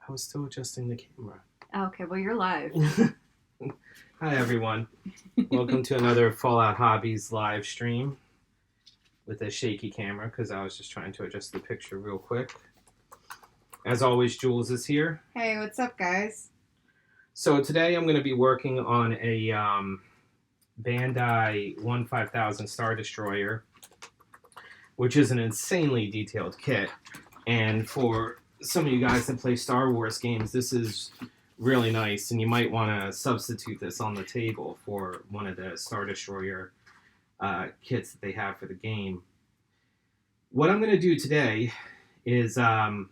I was still adjusting the camera. Okay, well, you're live. Hi, everyone. Welcome to another Fallout Hobbies live stream with a shaky camera because I was just trying to adjust the picture real quick. As always, Jules is here. Hey, what's up, guys? So today I'm going to be working on a Bandai 15000 Star Destroyer, which is an insanely detailed kit. And for some of you guys that play Star Wars games, this is really nice, and you might want to substitute this on the table for one of the Star Destroyer kits that they have for the game. What I'm going to do today is I'm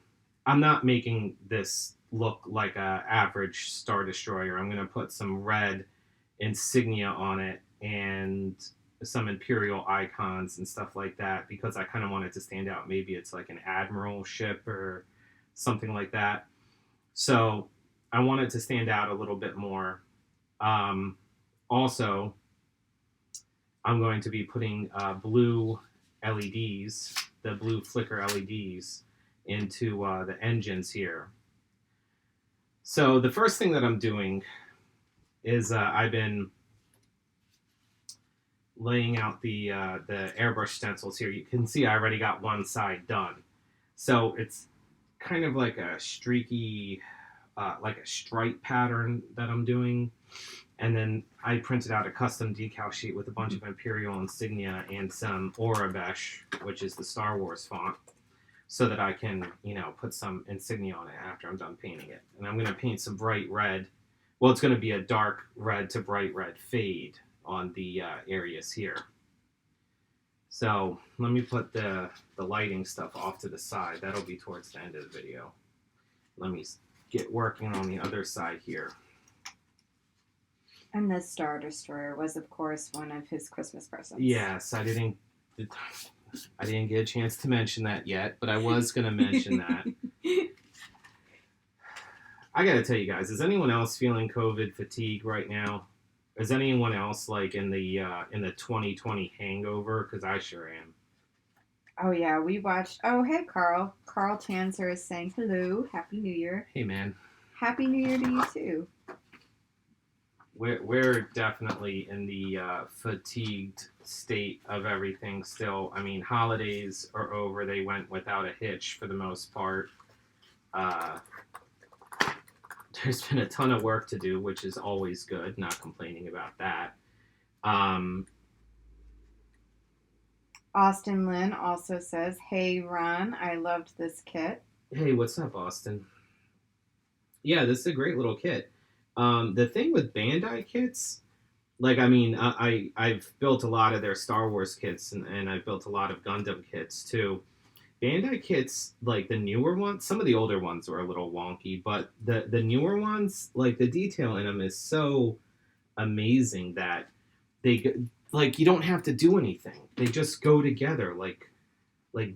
not making this look like a average Star Destroyer. I'm going to put some red insignia on it and some Imperial icons and stuff like that because I kind of want it to stand out. Maybe it's like an Admiral ship or something like that. So I want it to stand out a little bit more. Also, I'm going to be putting blue LEDs, the blue flicker LEDs, into the engines here. So the first thing that I'm doing is I've been laying out the Airbrush stencils here. You can see I already got one side done. So it's kind of like a streaky, like a stripe pattern that I'm doing. And then I printed out a custom decal sheet with a bunch of Imperial insignia and some Airbrush, which is the Star Wars font, so that I can, put some insignia on it after I'm done painting it. And I'm going to paint some bright red. Well, it's going to be a dark red to bright red fade on the areas here. So let me put the lighting stuff off to the side. That'll be towards the end of the video. Let me get working on the other side here. And the Star Destroyer was, of course, one of his Christmas presents. Yes, I didn't get a chance to mention that yet, but I was going to mention that. I got to tell you guys, is anyone else feeling COVID fatigue right now? Is anyone else like in the 2020 hangover? Because I sure am. Oh, yeah, we watched... Oh, hey, Carl. Carl Tanzer is saying hello. Happy New Year. Hey, man. Happy New Year to you, too. We're definitely in the fatigued state of everything still. I mean, holidays are over. They went without a hitch for the most part. There's been a ton of work to do, which is always good. Not complaining about that. Austin Lynn also says, hey, Ron, I loved this kit. Hey, what's up, Austin? Yeah, this is a great little kit. The thing with Bandai kits, like, I mean, I've built a lot of their Star Wars kits, and I've built a lot of Gundam kits, too. Bandai kits, like the newer ones, some of the older ones were a little wonky, but the newer ones, like the detail in them is so amazing that they, like, you don't have to do anything. They just go together like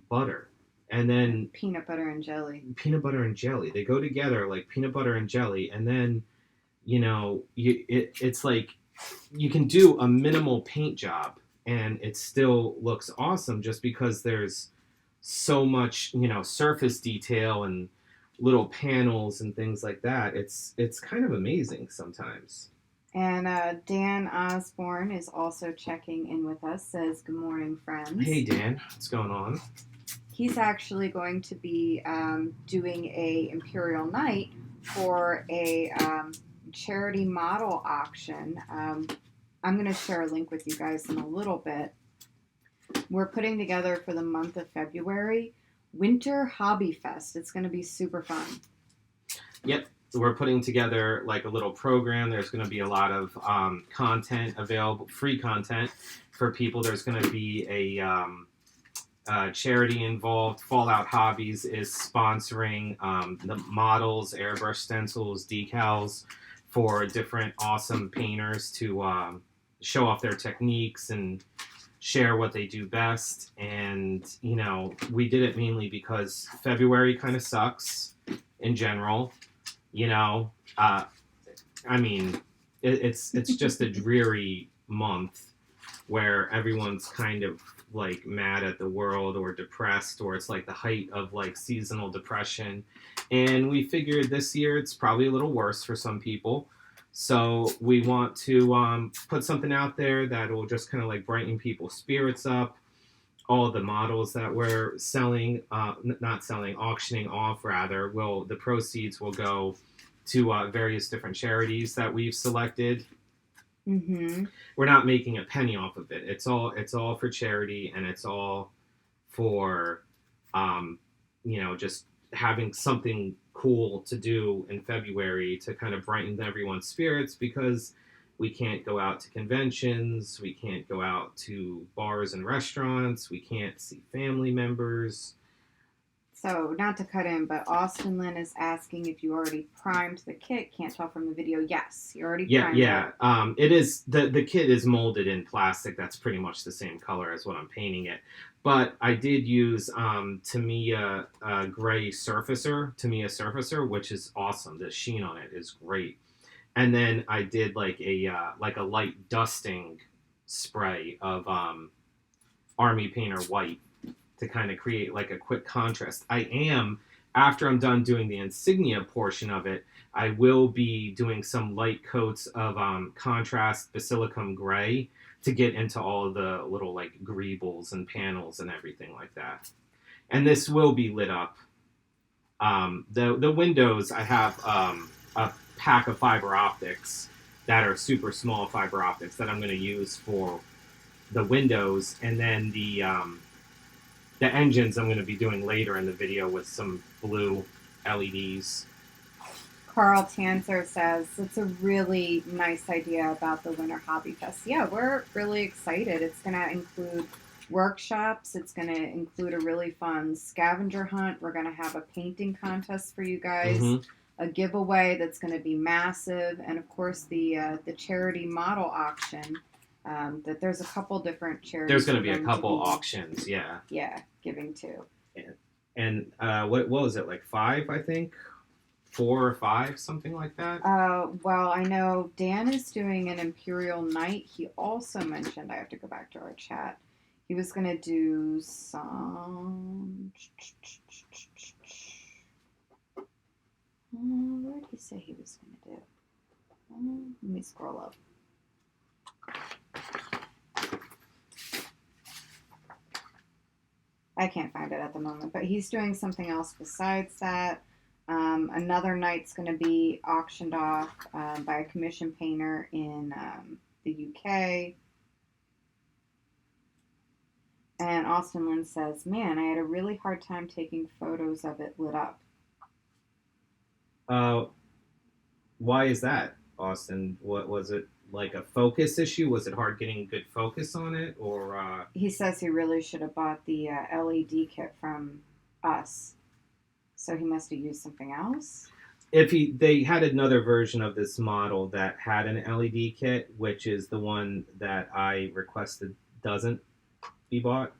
butter. And then peanut butter and jelly. Peanut butter and jelly. They go together like peanut butter and jelly, and then it's like you can do a minimal paint job and it still looks awesome just because there's so much, surface detail and little panels and things like that. It's kind of amazing sometimes. And Dan Osborne is also checking in with us, says, good morning, friends. Hey, Dan. What's going on? He's actually going to be doing a Imperial Night for a charity model auction. I'm going to share a link with you guys in a little bit. We're putting together for the month of February Winter Hobby Fest. It's going to be super fun. Yep. We're putting together like a little program. There's going to be a lot of content available, free content for people. There's going to be a charity involved. Fallout Hobbies is sponsoring the models, Airbrush Stencils, decals for different awesome painters to show off their techniques and share what they do best. And, we did it mainly because February kind of sucks in general. I mean, it's just a dreary month where everyone's kind of like mad at the world or depressed, or it's like the height of like seasonal depression. And we figured this year it's probably a little worse for some people. So we want to put something out there that will just kind of like brighten people's spirits up. All the models that we're selling, not selling, auctioning off rather, the proceeds will go to various different charities that we've selected. Mm-hmm. We're not making a penny off of it. It's all for charity, and it's all for, just having something cool to do in February to kind of brighten everyone's spirits, because we can't go out to conventions, we can't go out to bars and restaurants, we can't see family members. So, not to cut in, but Austin Lynn is asking if you already primed the kit. Can't tell from the video. Yes, you already primed it. It is, the kit is molded in plastic. That's pretty much the same color as what I'm painting it. But I did use Tamiya gray surfacer, which is awesome. The sheen on it is great. And then I did like a light dusting spray of Army Painter White to kind of create like a quick contrast. After I'm done doing the insignia portion of it, I will be doing some light coats of contrast basilicum gray to get into all of the little like greebles and panels and everything like that. And this will be lit up. The windows, I have a pack of fiber optics that are super small fiber optics that I'm going to use for the windows, and then the engines I'm going to be doing later in the video with some blue LEDs. Carl Tanzer says it's a really nice idea about the Winter Hobby Fest. Yeah, we're really excited. It's going to include workshops. It's going to include a really fun scavenger hunt. We're going to have a painting contest for you guys, a giveaway that's going to be massive, and of course the charity model auction. That there's a couple different charities. There's going to be a couple auctions, yeah. Yeah, giving to. And what was it, like 5, I think? 4 or 5, something like that? Well, I know Dan is doing an Imperial Night. He also mentioned, I have to go back to our chat, he was going to do some... What did he say he was going to do? Let me scroll up. I can't find it at the moment, but he's doing something else besides that. Another night's going to be auctioned off by a commission painter in the UK. And Austin Lynn says, man, I had a really hard time taking photos of it lit up. Why is that, Austin? What was it? Like a focus issue? Was it hard getting good focus on it, or? He says he really should have bought the LED kit from us, so he must have used something else. They had another version of this model that had an LED kit, which is the one that I requested doesn't be bought,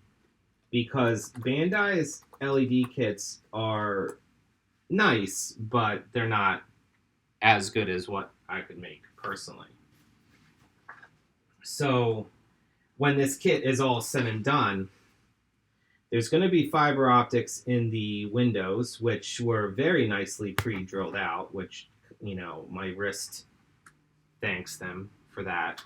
because Bandai's LED kits are nice, but they're not as good as what I could make personally. So when this kit is all said and done, there's going to be fiber optics in the windows, which were very nicely pre-drilled out, which, my wrist thanks them for that.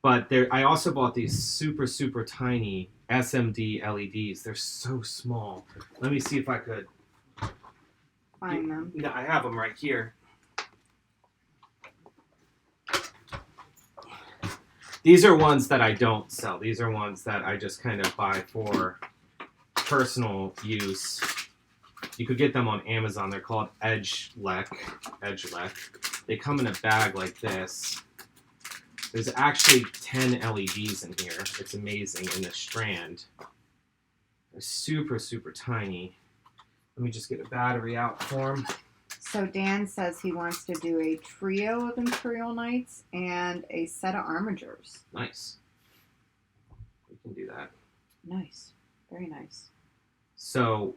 But I also bought these super, super tiny SMD LEDs. They're so small. Let me see if I could find them. Yeah, I have them right here. These are ones that I don't sell. These are ones that I just kind of buy for personal use. You could get them on Amazon. They're called Edge Lec. They come in a bag like this. There's actually 10 LEDs in here. It's amazing, in the strand. They're super, super tiny. Let me just get a battery out for them. So Dan says he wants to do a trio of Imperial Knights and a set of armigers. Nice. We can do that. Nice. Very nice. So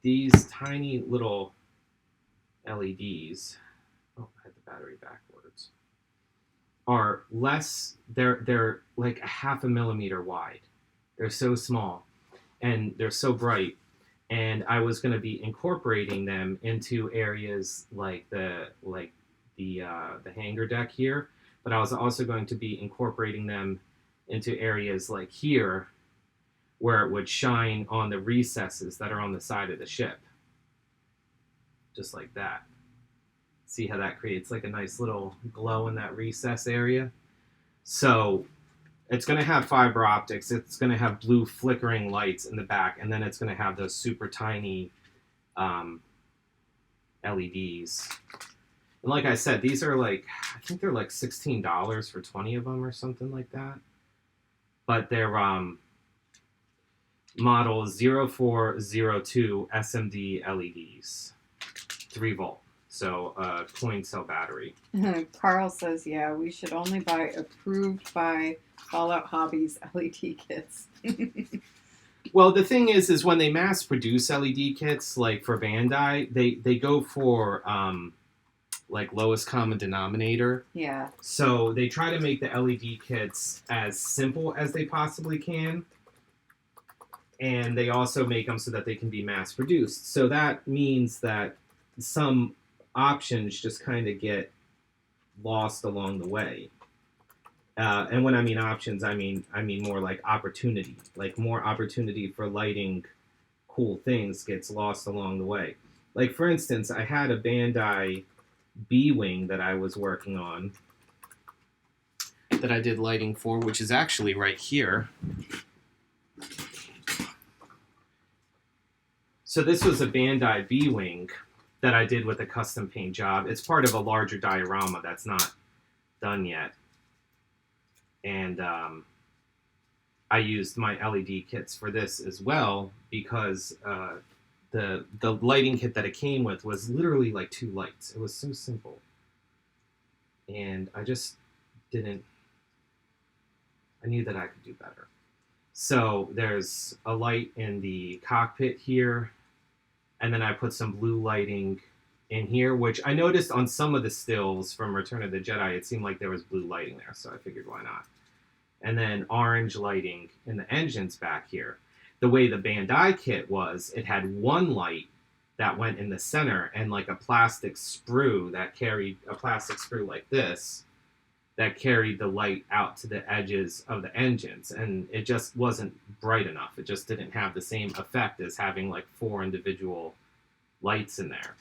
these tiny little LEDs... Oh, I had the battery backwards. are less. They're like a half a millimeter wide. They're so small, and they're so bright. And I was going to be incorporating them into areas like the hanger deck here, but I was also going to be incorporating them into areas like here, where it would shine on the recesses that are on the side of the ship, just like that. See how that creates like a nice little glow in that recess area? So it's going to have fiber optics. It's going to have blue flickering lights in the back, and then it's going to have those super tiny LEDs. And like I said, these are like, I think they're like $16 for 20 of them or something like that. But they're model 0402 SMD LEDs, 3 volt. So coin cell battery. Carl says, yeah, we should only buy approved by Fallout Hobbies LED kits. Well, the thing is when they mass produce LED kits, like for Bandai, they go for like lowest common denominator. Yeah. So they try to make the LED kits as simple as they possibly can. And they also make them so that they can be mass produced. So that means that some options just kind of get lost along the way. And when I mean options, I mean more like opportunity. Like more opportunity for lighting cool things gets lost along the way. Like for instance, I had a Bandai B-Wing that I was working on that I did lighting for, which is actually right here. So this was a Bandai B-Wing that I did with a custom paint job. It's part of a larger diorama that's not done yet. And I used my LED kits for this as well because the lighting kit that it came with was literally like 2 lights. It was so simple. And I just didn't... I knew that I could do better. So there's a light in the cockpit here. And then I put some blue lighting in here, which I noticed on some of the stills from Return of the Jedi, it seemed like there was blue lighting there, so I figured why not. And then orange lighting in the engines back here. The way the Bandai kit was, it had 1 light that went in the center and like a plastic sprue that carried, a plastic sprue like this, that carried the light out to the edges of the engines. And it just wasn't bright enough. It just didn't have the same effect as having like 4 individual lights in there.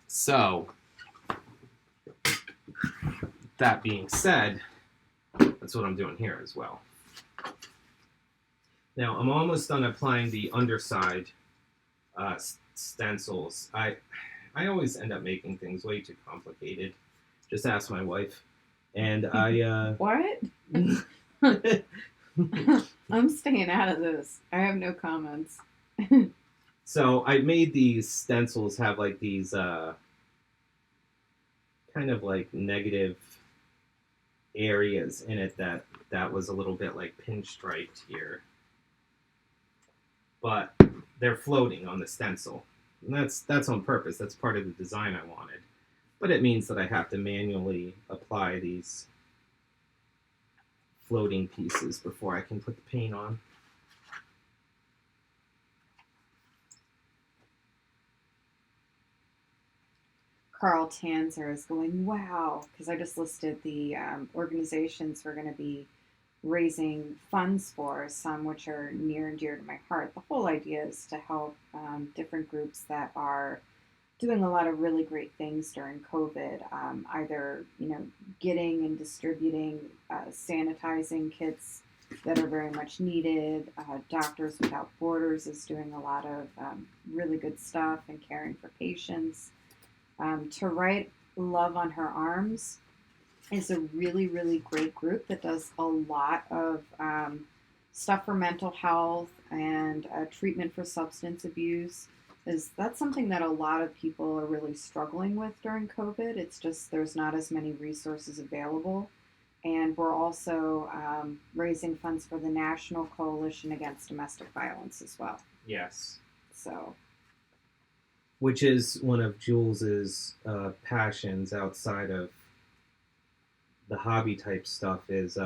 So, that being said, that's what I'm doing here as well. Now, I'm almost done applying the underside stencils. I always end up making things way too complicated. Just ask my wife. And I... What? I'm staying out of this. I have no comments. So I made these stencils have like these kind of like negative areas in it that was a little bit like pinstriped here. But they're floating on the stencil. And that's on purpose. That's part of the design I wanted. But it means that I have to manually apply these floating pieces before I can put the paint on. Carl Tanzer is going, wow, because I just listed the organizations we're going to be raising funds for, some which are near and dear to my heart. The whole idea is to help different groups that are doing a lot of really great things during COVID, either getting and distributing sanitizing kits that are very much needed. Doctors Without Borders is doing a lot of really good stuff and caring for patients. To Write Love on Her Arms is a really, really great group that does a lot of stuff for mental health and treatment for substance abuse. That's something that a lot of people are really struggling with during COVID. It's just there's not as many resources available. And we're also raising funds for the National Coalition Against Domestic Violence as well. Yes. So, which is one of Jules's passions outside of the hobby type stuff is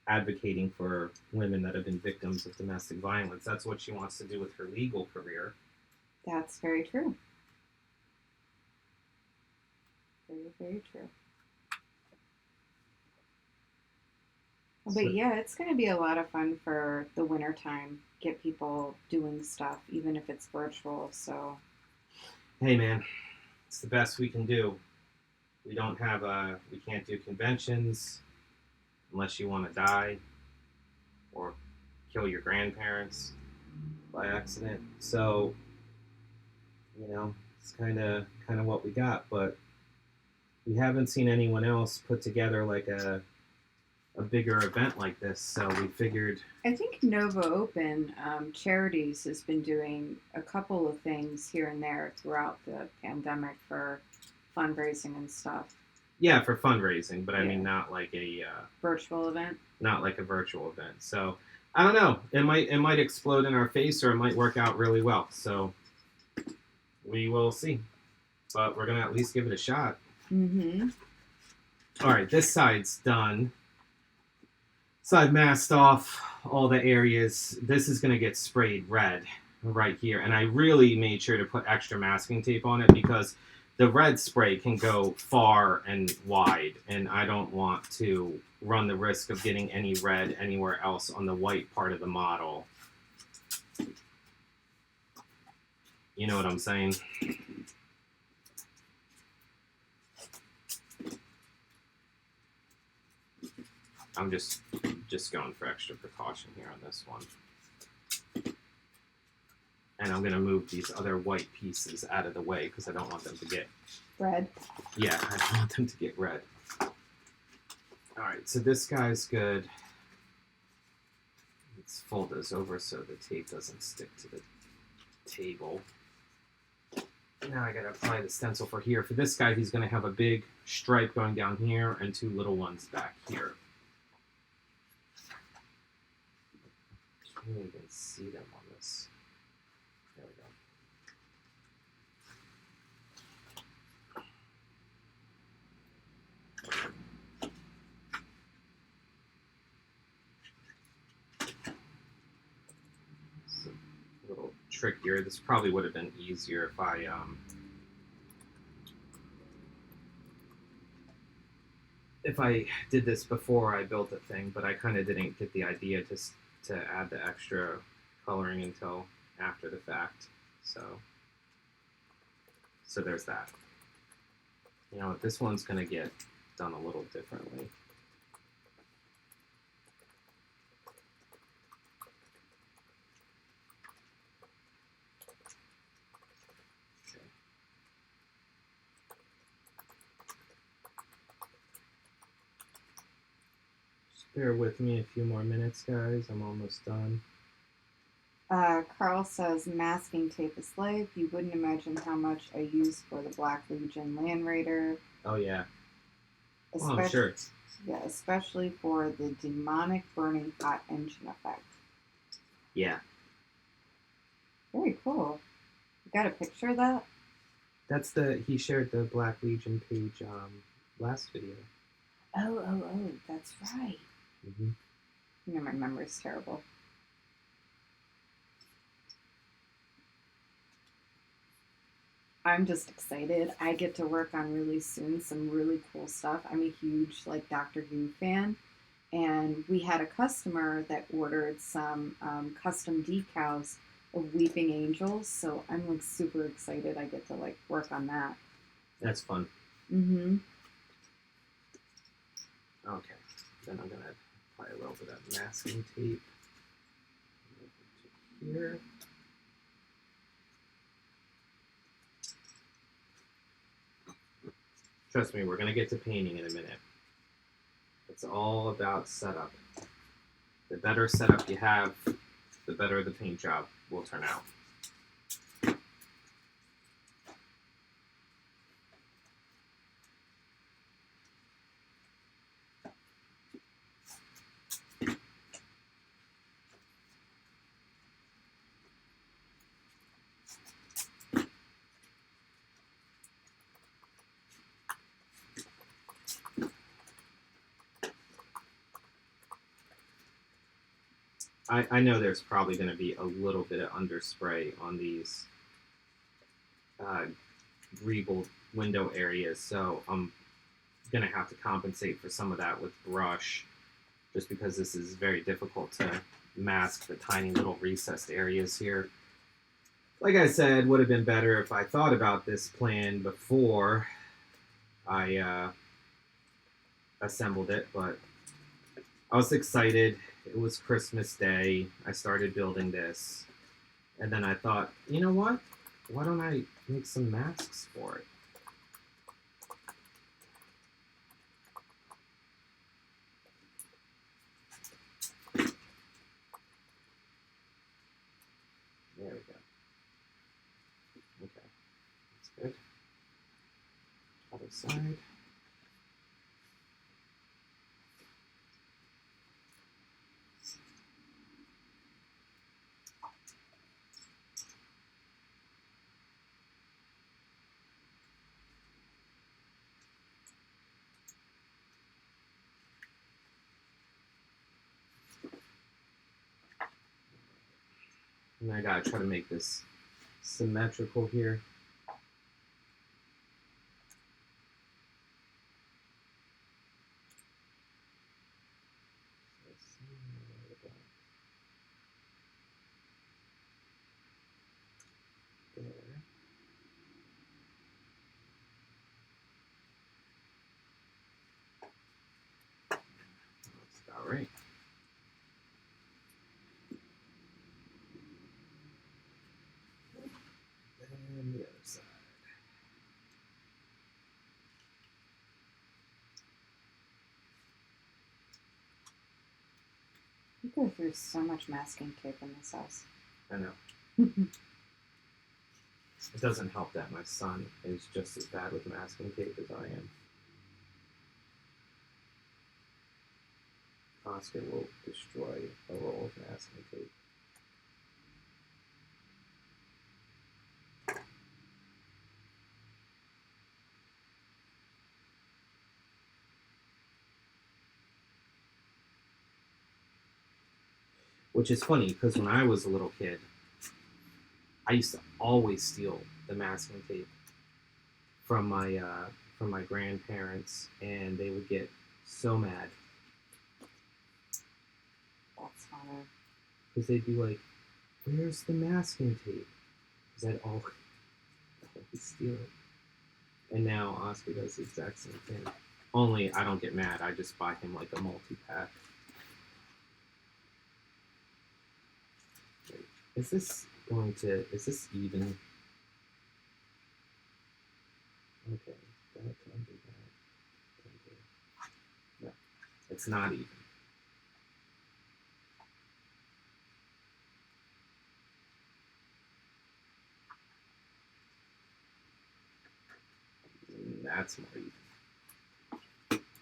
advocating for women that have been victims of domestic violence. That's what she wants to do with her legal career. That's very true. Very, very true. But yeah, it's going to be a lot of fun for the winter time. Get people doing stuff, even if it's virtual. So, Hey man, it's the best we can do. We can't do conventions unless you want to die or kill your grandparents by accident. So, it's kind of what we got. But we haven't seen anyone else put together like a bigger event like this. So we figured. I think Nova Open Charities has been doing a couple of things here and there throughout the pandemic for fundraising and stuff. Yeah, for fundraising, but I mean not like a virtual event. Not like a virtual event. So I don't know. It might explode in our face, or it might work out really well. So we will see. But we're gonna at least give it a shot. Mm-hmm. All right, this side's done. So I've masked off all the areas. This is gonna get sprayed red right here, and I really made sure to put extra masking tape on it because the red spray can go far and wide, and I don't want to run the risk of getting any red anywhere else on the white part of the model. You know what I'm saying? I'm just going for extra precaution here on this one. And I'm going to move these other white pieces out of the way because I don't want them to get red. Yeah, I don't want them to get red. Alright, so this guy's good. Let's fold this over so the tape doesn't stick to the table. Now I gotta apply the stencil for here. For this guy, he's gonna have a big stripe going down here and two little ones back here. Can't even see them on this. There we go. It's a little trickier. This probably would have been easier if I did this before I built the thing, but I kind of didn't get the idea to add the extra coloring until after the fact. So there's that. You know, this one's going to get done a little differently. Okay. Just bear with me a few more minutes, guys. I'm almost done. Carl says masking tape is life. You wouldn't imagine how much I use for the Black Legion Land Raider. Oh yeah. Oh, I'm sure. Yeah, especially for the demonic burning hot engine effect. Yeah. Very cool. You got a picture of that? That's he shared the Black Legion page last video. Oh, that's right. Mm-hmm. You know, my memory's terrible. I'm just excited. I get to work on really soon some really cool stuff. I'm a huge Doctor Who fan, and we had a customer that ordered some custom decals of Weeping Angels. So I'm super excited. I get to work on that. That's fun. Mm-hmm. Okay, then I'm gonna apply a little bit of masking tape here. Trust me, we're going to get to painting in a minute. It's all about setup. The better setup you have, the better the paint job will turn out. I know there's probably going to be a little bit of underspray on these greeble window areas, so I'm going to have to compensate for some of that with brush, just because this is very difficult to mask the tiny little recessed areas here. Like I said, would have been better if I thought about this plan before I assembled it, but I was excited. It was Christmas Day. I started building this, and then I thought, you know what? Why don't I make some masks for it? There we go. Okay, that's good. Other side. And I gotta try to make this symmetrical here. There. That's about right. And the other side. You go through so much masking tape in this house. I know. It doesn't help that my son is just as bad with masking tape as I am. Oscar will destroy a roll of masking tape. Which is funny, because when I was a little kid, I used to always steal the masking tape from my grandparents, and they would get so mad That's funny. because they'd be like, "Where's the masking tape?" Because I'd always steal it. And now Oscar does the exact same thing. Only I don't get mad. I just buy him like a multi-pack. Wait, is this even? Okay, that can do that. No, it's not even. That's more even.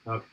Okay.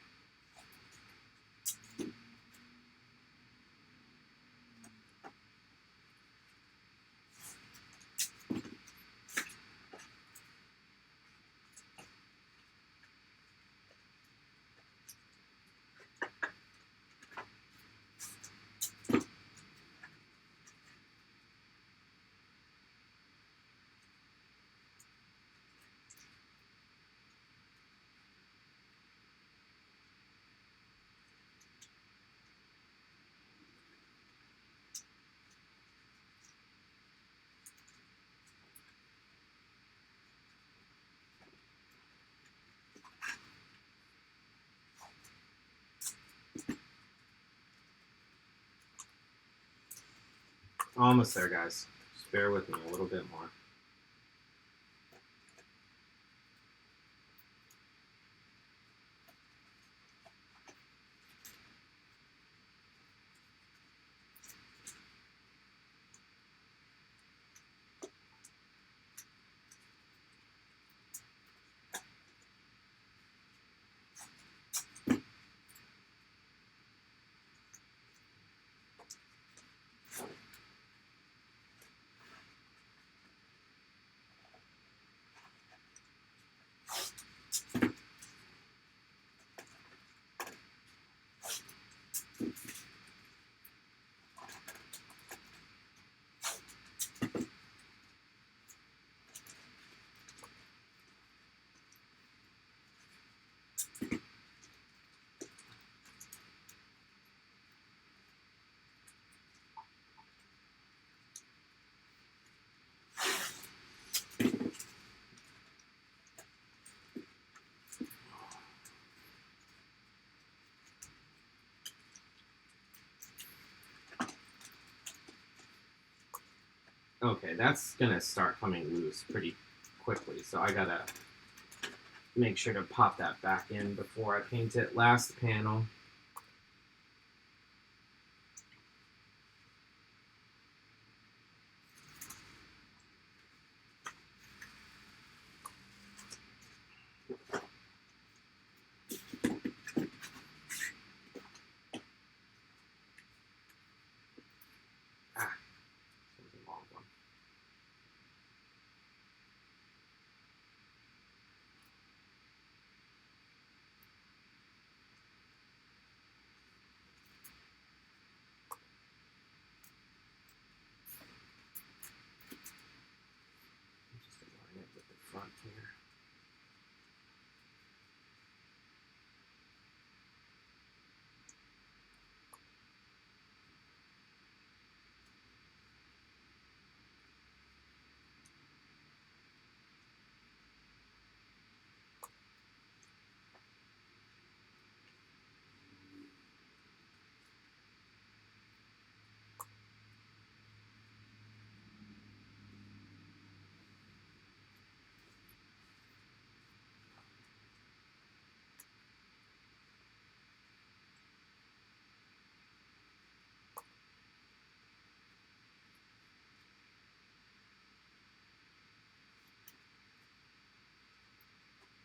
Almost there, guys. Just bear with me a little bit more. Okay, that's gonna start coming loose pretty quickly, so I gotta make sure to pop that back in before I paint it. Last panel. Ah, this was a long one. Just align it with the front here.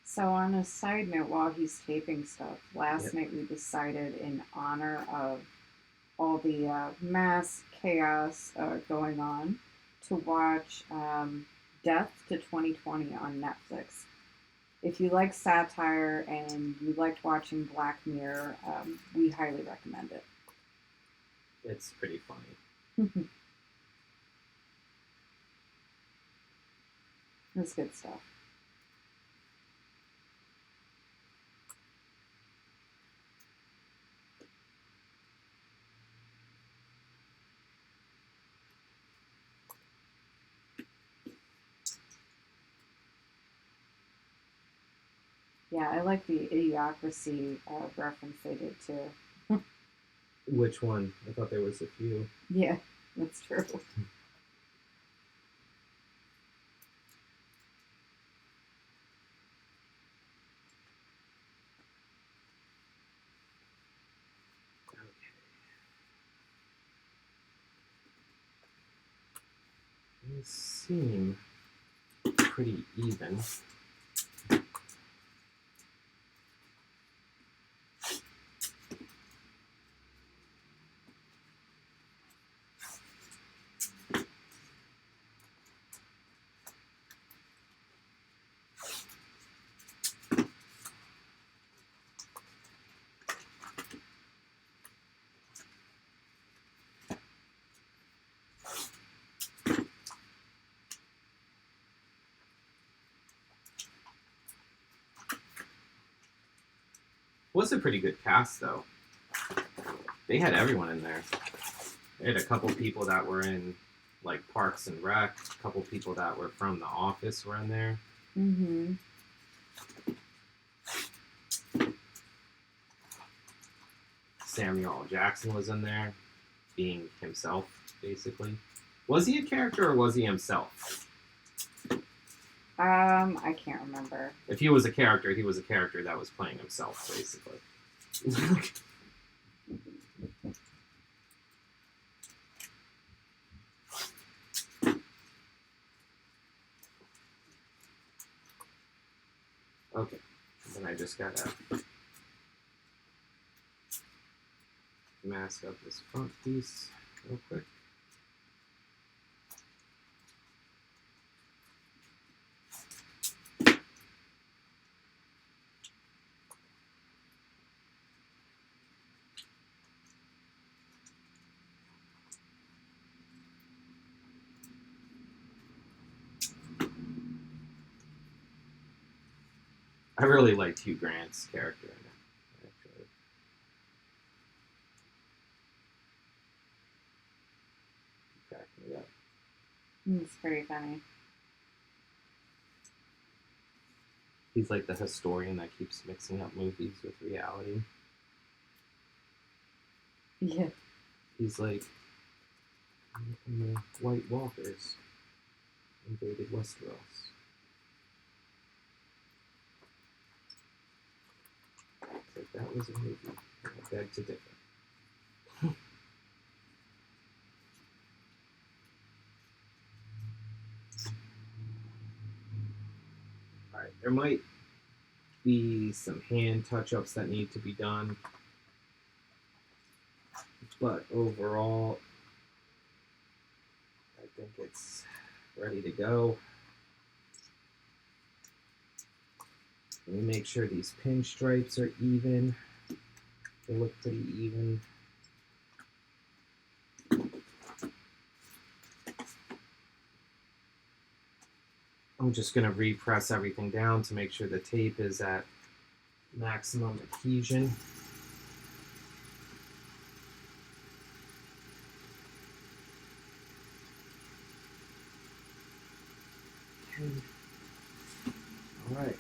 So on a side note, while he's taping stuff, last Yep. night we decided in honor of all the mass chaos going on to watch Death to 2020 on Netflix. If you like satire and you liked watching Black Mirror, we highly recommend it. It's pretty funny. It's good stuff. Yeah, I like the Idiocracy reference they did too. Which one? I thought there was a few. Yeah, that's true. Okay. These seem pretty even. Was a pretty good cast though. They had everyone in there. They had a couple people that were in like Parks and Rec, a couple people that were from The Office were in there. Mm-hmm. Samuel L. Jackson was in there, being himself, basically. Was he a character or was he himself? I can't remember. If he was a character, he was a character that was playing himself, basically. Okay, and then I just gotta mask up this front piece real quick. I really liked Hugh Grant's character in it, actually. Cracking me up. It's pretty funny. He's like the historian that keeps mixing up movies with reality. Yeah. He's like And the White Walkers invaded Westeros. So that was a movie. I beg to differ. Alright, there might be some hand touch-ups that need to be done, but overall, I think it's ready to go. Let me make sure these pinstripes are even. They look pretty even. I'm just going to repress everything down to make sure the tape is at maximum adhesion. Okay. All right.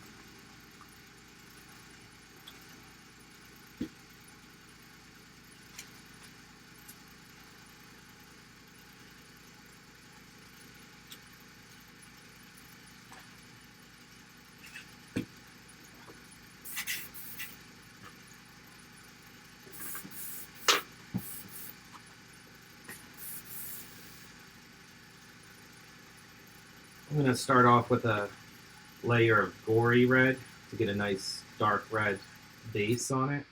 I'm going to start off with a layer of gory red to get a nice dark red base on it.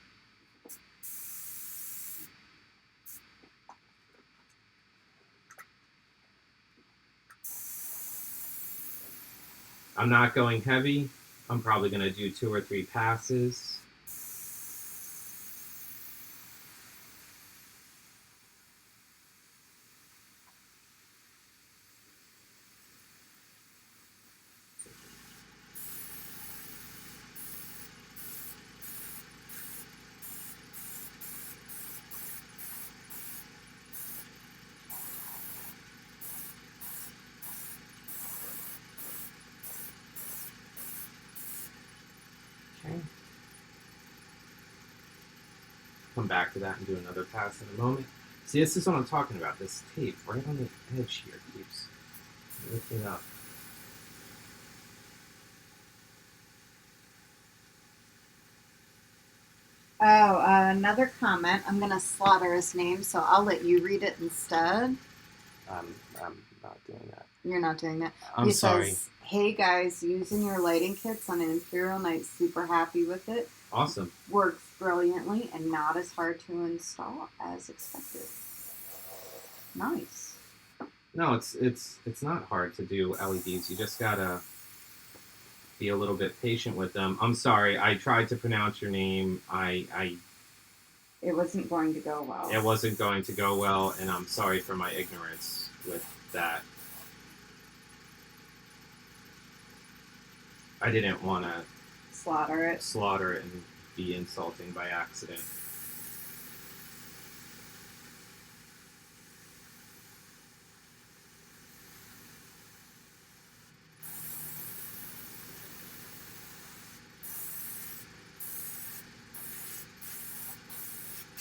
I'm not going heavy. I'm probably going to do 2 or 3 passes. Okay. Come back to that and do another pass in a moment. See, this is what I'm talking about. This tape right on the edge here keeps lifting up. Oh, another comment. I'm going to slaughter his name, so I'll let you read it instead. I'm not doing that. You're not doing that. I'm He sorry. says, hey guys, using your lighting kits on an Imperial Night, super happy with it. Awesome. Works brilliantly and not as hard to install as expected. Nice. No, it's not hard to do LEDs. You just gotta be a little bit patient with them. I'm sorry. I tried to pronounce your name. It wasn't going to go well. It wasn't going to go well, and I'm sorry for my ignorance with that. I didn't want to Slaughter it and be insulting by accident.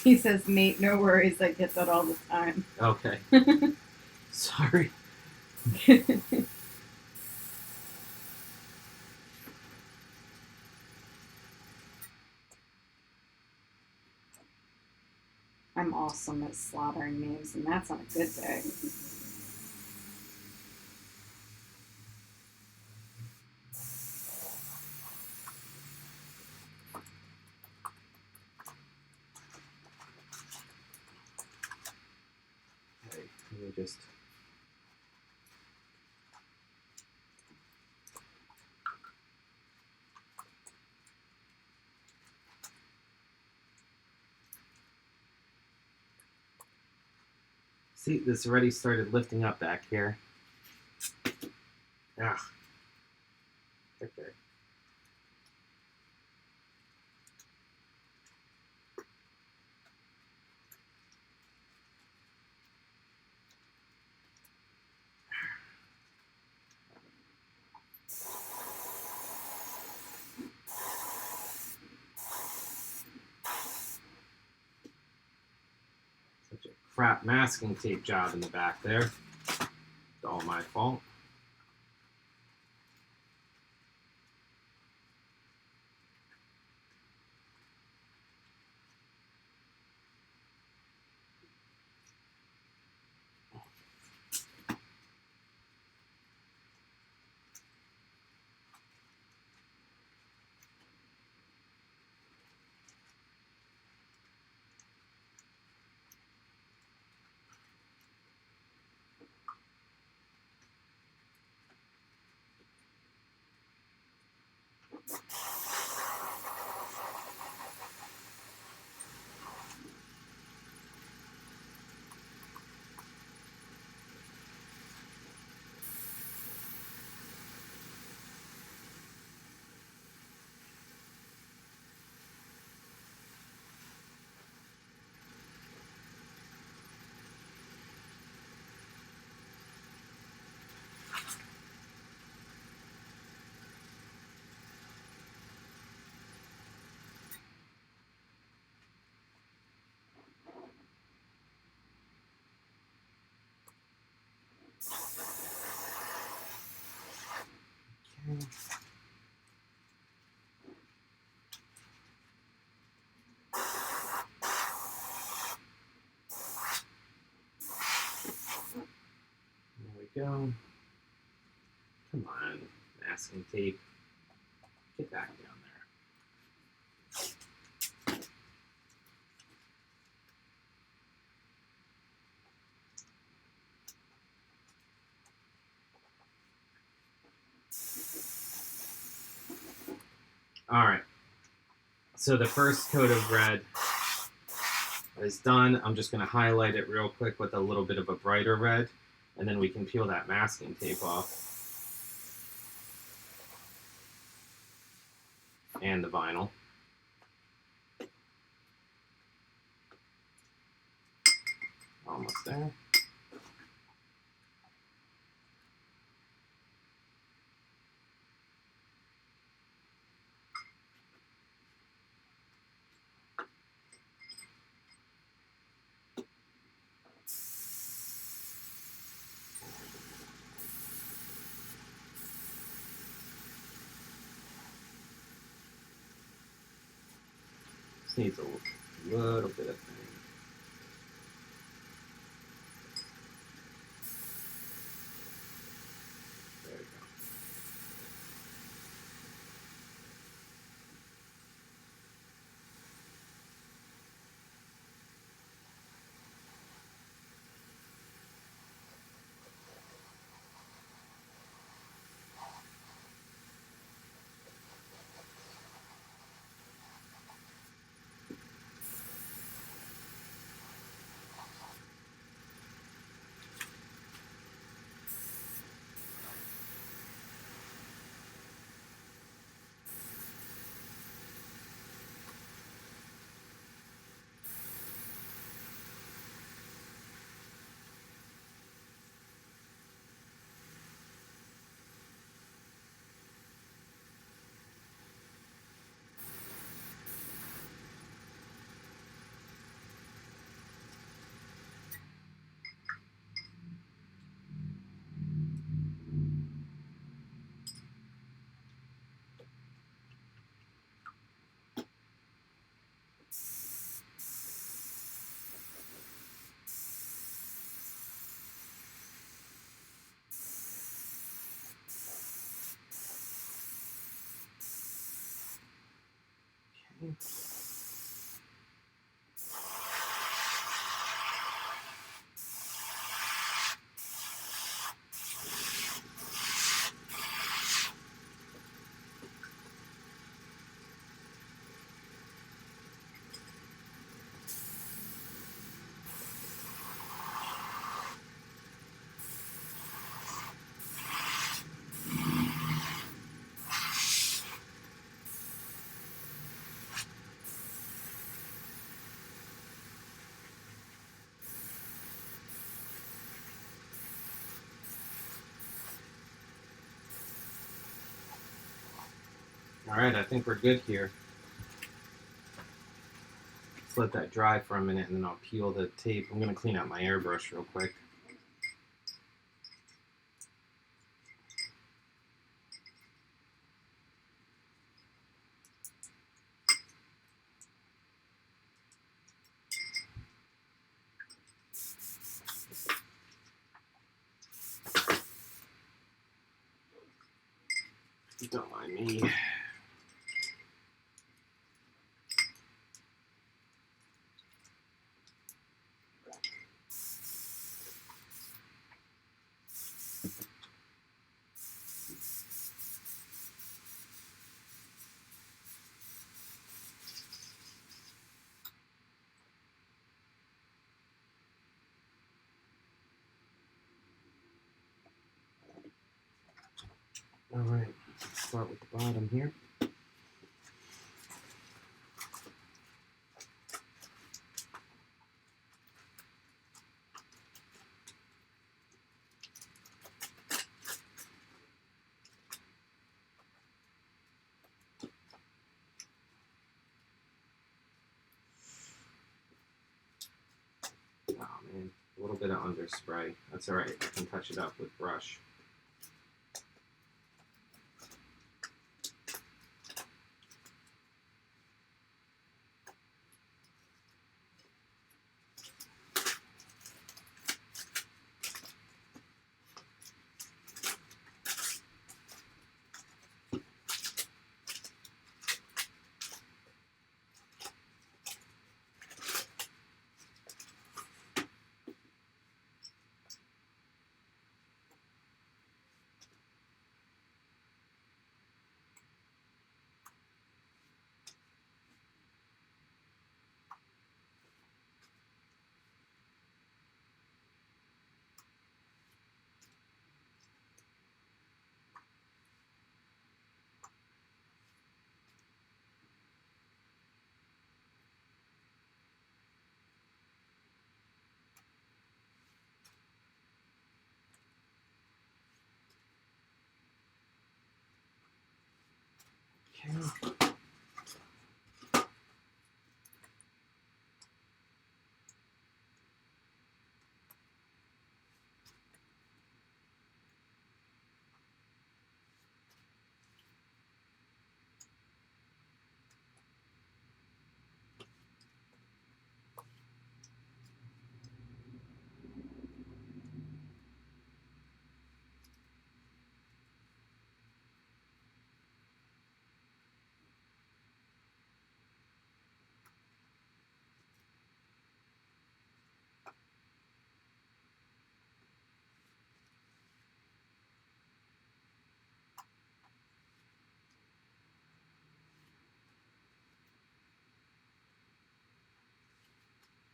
He says, mate, no worries. I get that all the time. Okay. Sorry. I'm awesome at slaughtering names, and that's on a good day. Okay, let me just... See, this already started lifting up back here. Ah. Okay. Such a crap masking tape job in the back there. It's all my fault. Okay. There we go. Come on, masking tape. Get back down there. All right. So the first coat of red is done. I'm just going to highlight it real quick with a little bit of a brighter red, and then we can peel that masking tape off. And the vinyl. Almost there. This needs a little bit of thing. There we go. Okay. All right, I think we're good here. let that dry for a minute and then I'll peel the tape. I'm going to clean out my airbrush real quick. Don't mind me. All right, let's start with the bottom here. Oh man, a little bit of underspray. That's all right, I can touch it up with brush. Okay.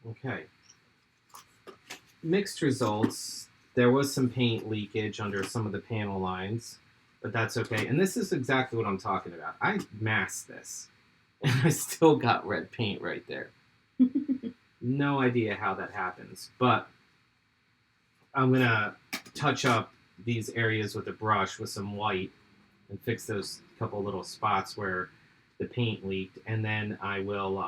Okay. Mixed results. There was some paint leakage under some of the panel lines, but that's okay. And this is exactly what I'm talking about. I masked this, and I still got red paint right there. No idea how that happens, but I'm going to touch up these areas with a brush with some white and fix those couple little spots where the paint leaked, and then I will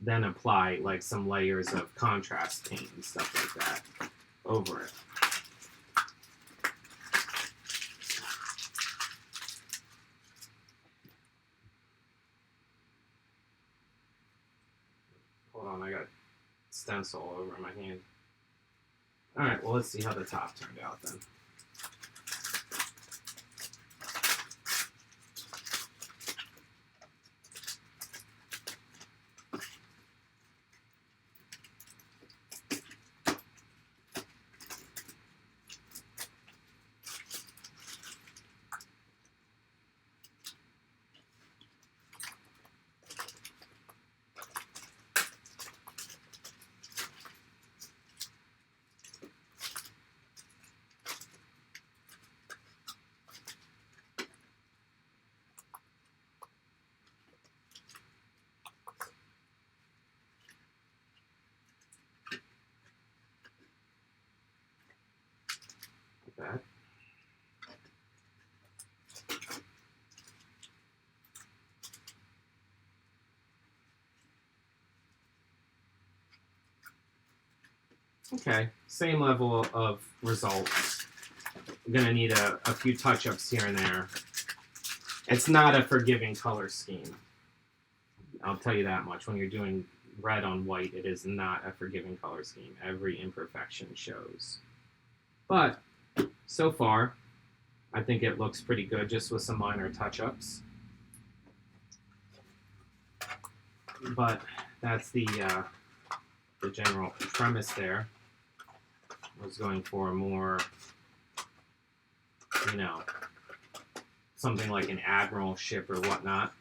then apply like some layers of contrast paint and stuff like that over it. Hold on, I got stencil all over my hand. All right, well, let's see how the top turned out then. Okay, same level of results. I'm going to need a few touch-ups here and there. It's not a forgiving color scheme. I'll tell you that much. When you're doing red on white, it is not a forgiving color scheme. Every imperfection shows. But so far, I think it looks pretty good just with some minor touch-ups. But that's the general premise there. I was going for a more, you know, something like an admiral ship or whatnot.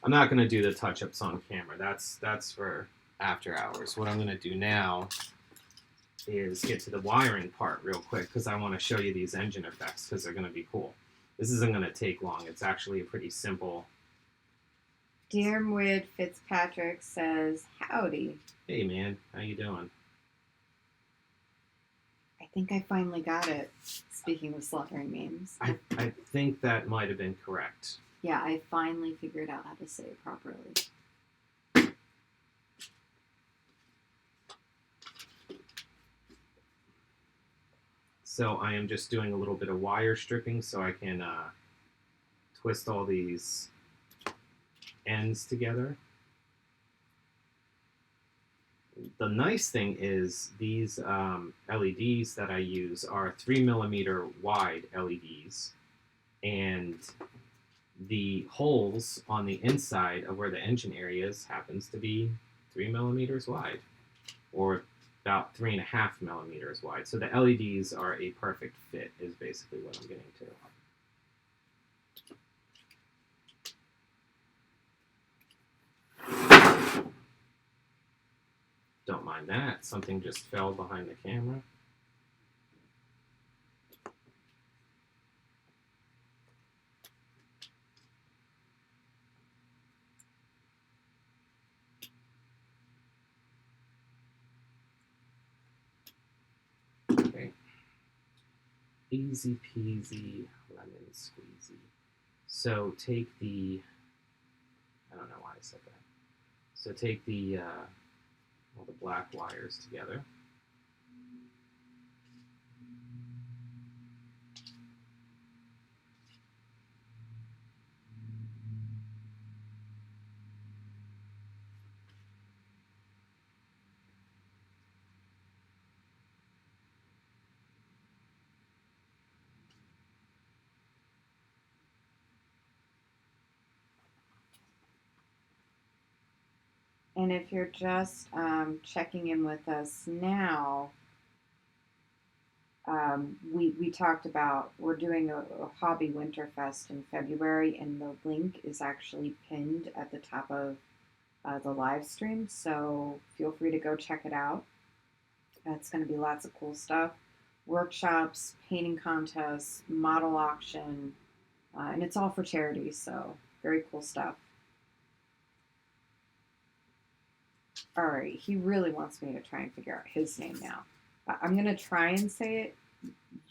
I'm not going to do the touch-ups on camera. That's for after hours. What I'm going to do now is get to the wiring part real quick because I want to show you these engine effects because they're going to be cool. This isn't going to take long. It's actually a pretty simple. Dearmwood Fitzpatrick says, howdy. Hey man, how you doing? I think I finally got it, speaking of slaughtering memes. I think that might have been correct. Yeah, I finally figured out how to say it properly. So I am just doing a little bit of wire stripping so I can twist all these ends together. The nice thing is these LEDs that I use are 3mm wide LEDs, and the holes on the inside of where the engine area is happens to be 3mm wide, or about 3.5mm wide. So the LEDs are a perfect fit is basically what I'm getting to. Don't mind that. Something just fell behind the camera. Okay. Easy peasy, lemon squeezy. So take the, I don't know why I said that. So take the, all the black wires together. And if you're just checking in with us now, we talked about we're doing a Hobby Winterfest in February, and the link is actually pinned at the top of the live stream, so feel free to go check it out. It's going to be lots of cool stuff. Workshops, painting contests, model auction, and it's all for charity, so very cool stuff. All right, he really wants me to try and figure out his name now. I'm going to try and say it.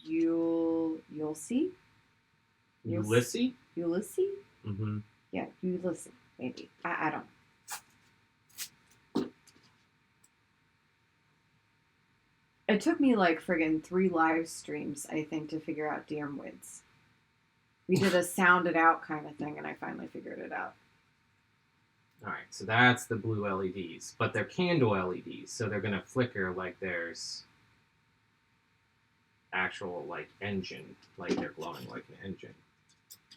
You'll see? Ulysses? Ulysses? Mm-hmm. Yeah, Ulysses, maybe. I don't know. It took me like friggin' 3 live streams, I think, to figure out Dearmwoods. We did a sounded out kind of thing, and I finally figured it out. All right, so that's the blue LEDs, but they're candle LEDs, so they're going to flicker like there's actual like engine, like they're glowing like an engine.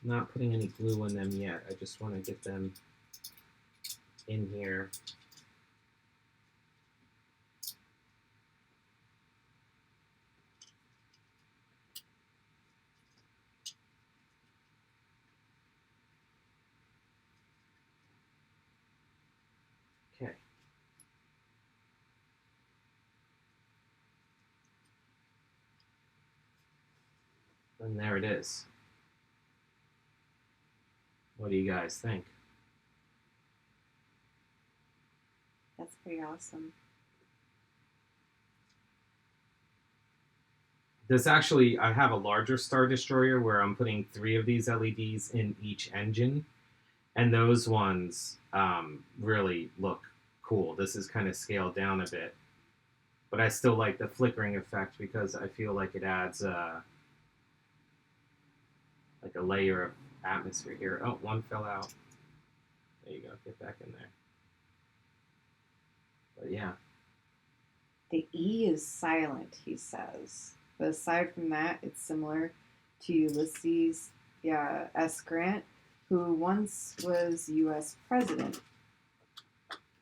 I'm not putting any glue in them yet. I just want to get them in here. Okay. And there it is. What do you guys think? That's pretty awesome. This actually, I have a larger Star Destroyer where I'm putting 3 of these LEDs in each engine, and those ones really look cool. This is kind of scaled down a bit, But I still like the flickering effect because I feel like it adds like a layer of atmosphere here. Oh, one fell out. There you go. Get back in there. But yeah. The E is silent, he says. But aside from that, it's similar to Ulysses S. Grant, who once was U.S. president.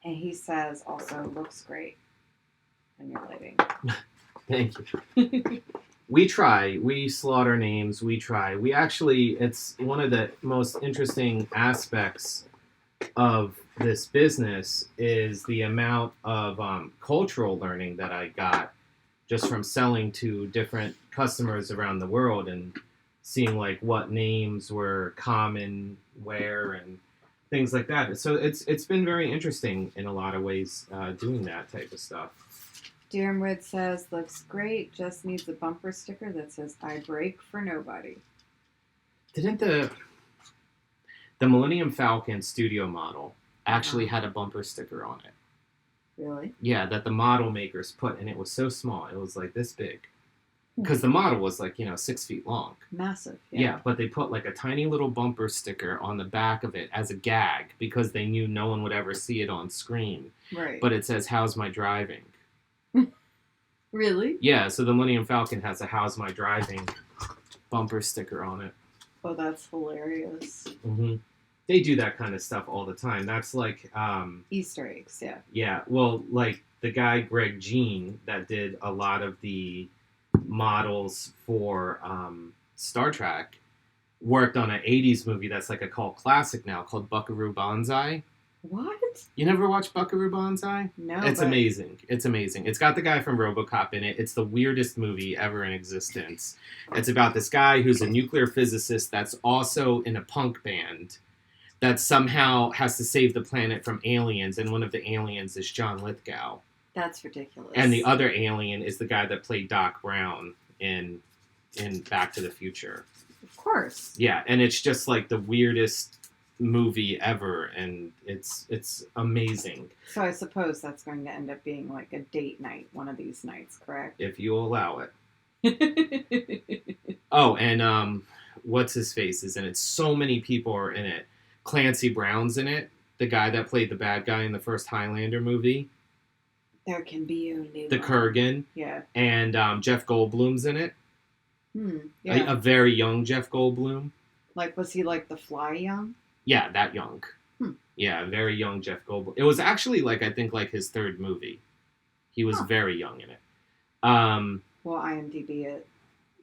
And he says also looks great on your lighting. Thank you. We try. We slaughter names. We try. We actually, it's one of the most interesting aspects of this business is the amount of cultural learning that I got just from selling to different customers around the world and seeing like what names were common where and things like that. So it's been very interesting in a lot of ways doing that type of stuff. Dearmwood says, looks great, just needs a bumper sticker that says, I break for nobody. Didn't the Millennium Falcon studio model actually had a bumper sticker on it? Really? Yeah, that the model makers put, and it was so small. It was like this big. Because the model was like, 6 feet long. Massive. Yeah, but they put like a tiny little bumper sticker on the back of it as a gag because they knew no one would ever see it on screen. Right. But it says, how's my driving? Really? Yeah, so the Millennium Falcon has a how's my driving bumper sticker on it. Oh, that's hilarious. Mm-hmm. They do that kind of stuff all the time. That's like... Easter eggs, yeah. Yeah, well, like the guy Greg Jean that did a lot of the models for Star Trek worked on an 80s movie that's like a cult classic now called Buckaroo Banzai. What? You never watched Buckaroo Banzai? No. It's amazing. It's amazing. It's got the guy from RoboCop in it. It's the weirdest movie ever in existence. It's about this guy who's a nuclear physicist that's also in a punk band that somehow has to save the planet from aliens, and one of the aliens is John Lithgow. That's ridiculous. And the other alien is the guy that played Doc Brown in Back to the Future. Of course. Yeah, and it's just like the weirdest movie ever, and it's amazing. So I suppose that's going to end up being like a date night one of these nights, correct? If you allow it. Oh, and what's his face is in it. So many people are in it. Clancy Brown's in it, the guy that played the bad guy in the first Highlander movie. There can be only the one. Kurgan. Yeah. And Jeff Goldblum's in it. Yeah. A very young Jeff Goldblum. Like, was he like the Fly young? Yeah, that young. Yeah, very young Jeff Goldblum. It was actually like, I think like his third movie. He was very young in it. Well, IMDb it.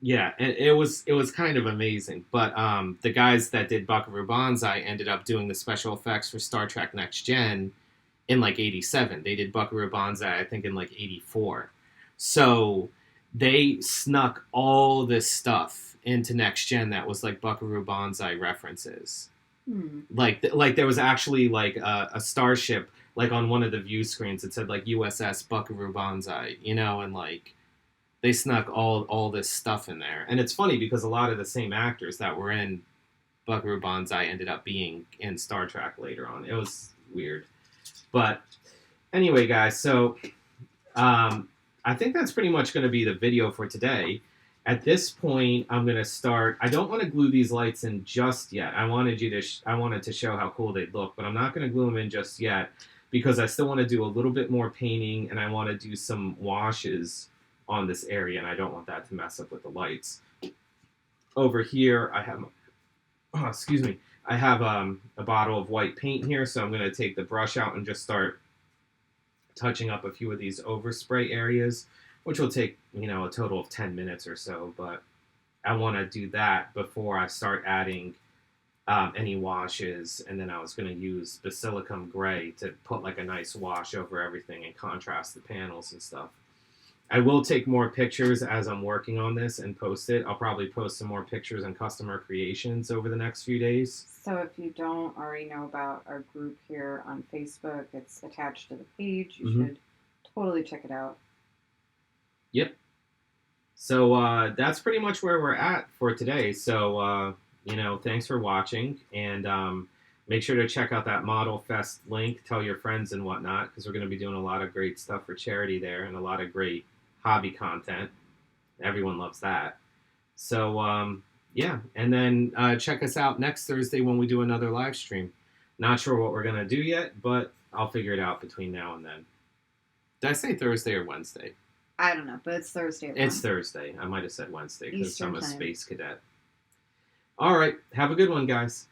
Yeah, and it was kind of amazing. But the guys that did Buckaroo Banzai ended up doing the special effects for Star Trek Next Gen in like 87. They did Buckaroo Banzai, I think, in like 84. So they snuck all this stuff into Next Gen that was like Buckaroo Banzai references. Like there was actually like a starship like on one of the view screens. It said like USS Buckaroo Banzai, and like they snuck all this stuff in there. And it's funny because a lot of the same actors that were in Buckaroo Banzai ended up being in Star Trek later on. It was weird. But anyway, guys, so I think that's pretty much going to be the video for today. At this point, I'm going to start. I don't want to glue these lights in just yet. I wanted to show how cool they'd look, but I'm not going to glue them in just yet because I still want to do a little bit more painting and I want to do some washes on this area, and I don't want that to mess up with the lights. Over here, I have, I have a bottle of white paint here, so I'm going to take the brush out and just start touching up a few of these overspray areas, which will take, a total of 10 minutes or so, but I want to do that before I start adding any washes, and then I was going to use Basilicum Gray to put like a nice wash over everything and contrast the panels and stuff. I will take more pictures as I'm working on this and post it. I'll probably post some more pictures and customer creations over the next few days. So if you don't already know about our group here on Facebook, it's attached to the page. You should totally check it out. Yep. So that's pretty much where we're at for today. So, thanks for watching. And Make sure to check out that Model Fest link. Tell your friends and whatnot, because we're going to be doing a lot of great stuff for charity there and a lot of great hobby content. Everyone loves that. So, yeah. And then check us out next Thursday when we do another live stream. Not sure what we're going to do yet, but I'll figure it out between now and then. Did I say Thursday or Wednesday? I don't know, but it's Thursday. It's Thursday. I might have said Wednesday because Eastern I'm a time. space cadet. All right. Have a good one, guys.